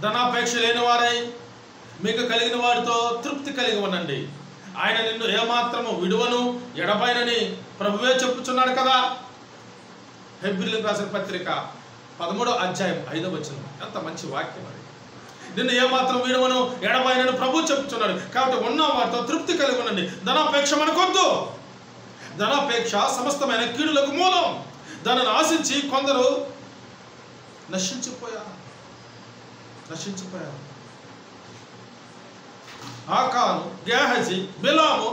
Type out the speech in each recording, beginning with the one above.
ధనాపేక్ష లేని వారై మీకు కలిగిన వాడితో తృప్తి కలిగి ఉండండి. ఆయన నిన్ను ఏమాత్రము విడువను ఎడబాయనని ప్రభువే చెప్పుచున్నాడు కదా. హెబ్రీయులకు రాసిన పత్రిక 13వ అధ్యాయం 5వ వచనం. ఎంత మంచి వాక్యం అది. నిన్ను ఏమాత్రం విడువను ఎడబాయనని ప్రభు చెప్పుచున్నాడు. కాబట్టి ఉన్న వారితో తృప్తి కలిగి ఉండండి. ధనాపేక్ష మనకొద్దు. ధనాపేక్ష సమస్తమైన కీడులకు మూలం. దానిని ఆశించి కొందరు నశించిపోయారు. ఆకాను, గేహజీ, బిలాము,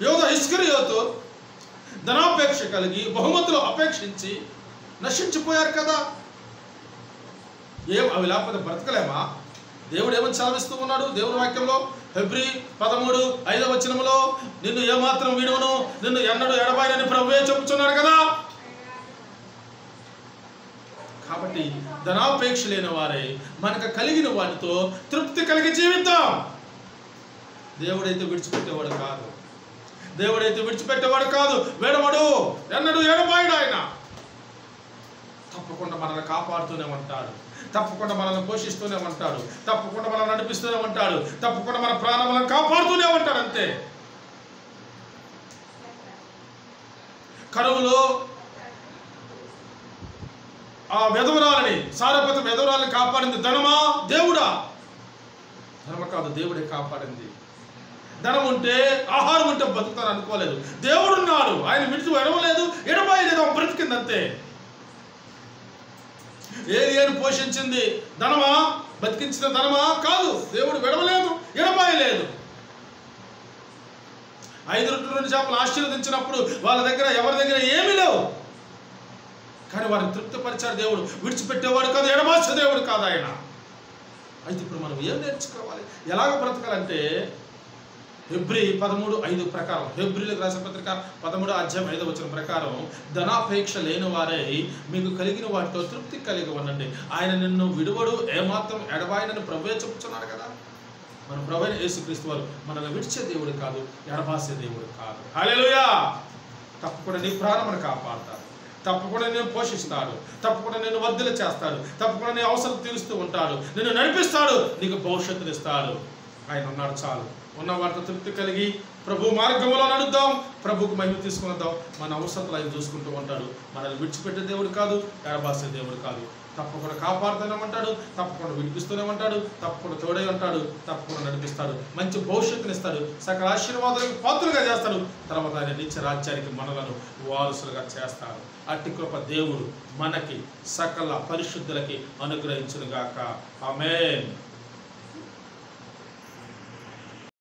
యోధ ఇస్కరియోతు ధనాపేక్ష కలిగి బహుమతులు అపేక్షించి నశించిపోయారు కదా. అవి లేకపోతే బ్రతకలేమా? దేవుడు ఏమని సెలవిస్తూ ఉన్నాడు దేవుని వాక్యంలో? హెబ్రీ 13:5 వచనంలో నిన్ను ఏమాత్రం విడువను, నిన్ను ఎన్నడూ ఎడబాయనని ప్రభువే చెప్పుచున్నాడు కదా. కాబట్టి ధనాపేక్ష లేని వారే మనకు కలిగిన వాటితో తృప్తి కలిగి జీవిద్దాం. దేవుడైతే విడిచిపెట్టేవాడు కాదు. వేడవాడు, ఎన్నడూ ఎడబాయడు. ఆయన తప్పకుండా మనల్ని కాపాడుతూనే ఉంటాడు. తప్పకుండా మనల్ని పోషిస్తూనే ఉంటాడు. తప్పకుండా మనల్ని నడిపిస్తూనే ఉంటాడు. తప్పకుండా మన ప్రాణములను కాపాడుతూనే ఉంటాడు. అంతే. కరువులో ఆ విధవరాలని, సారపతి విధవరాలని కాపాడింది ధనమా దేవుడా? ధనమ కాదు, దేవుడే కాపాడింది. ధనం ఉంటే, ఆహారం ఉంటే బతుకుతాను అనుకోలేదు. దేవుడున్నాడు. ఆయన విడిచి ఎడవలేదు, ఎడబాయలేదు, బ్రతికింది అంతే. ఏలియాను పోషించింది ధనమా? బతికించిన ధనమా? కాదు. దేవుడు విడవలేదు, ఎడబాయలేదు. 5 రొట్టెలు 2 చేపలు ఆశీర్వదించినప్పుడు వాళ్ళ దగ్గర, ఎవరి దగ్గర ఏమీ లేవు. కానీ వారిని తృప్తిపరిచాడు దేవుడు. విడిచిపెట్టేవాడు కాదు, ఎడబాసే దేవుడు కాదు ఆయన. అయితే ఇప్పుడు మనం ఏం నేర్చుకోవాలి? ఎలాగ బ్రతకాలంటే హెబ్రీ 13:5 ప్రకారం, హెబ్రీయులకు రాసిన పత్రిక 13వ అధ్యాయం 5వ వచనం ప్రకారం, ధనాపేక్ష లేని వారై మీకు కలిగిన వాటితో తృప్తి కలిగి ఉండండి. ఆయన నిన్ను విడువడు, ఏమాత్రం ఎడబాయనని ప్రభువే చెప్పుచున్నాడు కదా. మన ప్రభువైన యేసుక్రీస్తు వారు మనల్ని విడిచే దేవుడు కాదు, ఎడబాసే దేవుడు కాదు. హల్లెలూయా. తప్పకుండా నీ ప్రాణమును కాపాడతాడు. తప్పకుండా నేను పోషిస్తాడు. తప్పకుండా నేను వర్ధిల్ల చేస్తాడు. తప్పకుండా నీ అవసరం తీరుస్తూ ఉంటాడు. నిన్ను నడిపిస్తాడు. నీకు భవిష్యత్తుని ఇస్తాడు. ఆయన ఉన్నాడు చాలు. ఉన్న వాటితో తృప్తి కలిగి ప్రభు మార్గంలో నడుద్దాం. ప్రభుకు మహిమ తీసుకునిద్దాం. మన అవసరాలు ఆయన చూసుకుంటూ ఉంటాడు. మనల్ని విడిచిపెట్టే దేవుడు కాదు, ఎడబాసే దేవుడు కాదు. తప్పకుండా కాపాడుతూనే ఉంటాడు. తప్పకుండా విడిపిస్తూనే ఉంటాడు. తప్పకుండా తోడై ఉంటాడు. తప్పకుండా నడిపిస్తాడు. మంచి భవిష్యత్తుని ఇస్తాడు. సకల ఆశీర్వాదాలకు పాత్రలుగా చేస్తాడు. తర్వాత ఆయన నిత్య రాజ్యానికి మనలను వారసులుగా చేస్తాడు. అట్టి కృప దేవుడు మనకి సకల పరిశుద్ధులకి అనుగ్రహించునుగాక. ఆమేన్.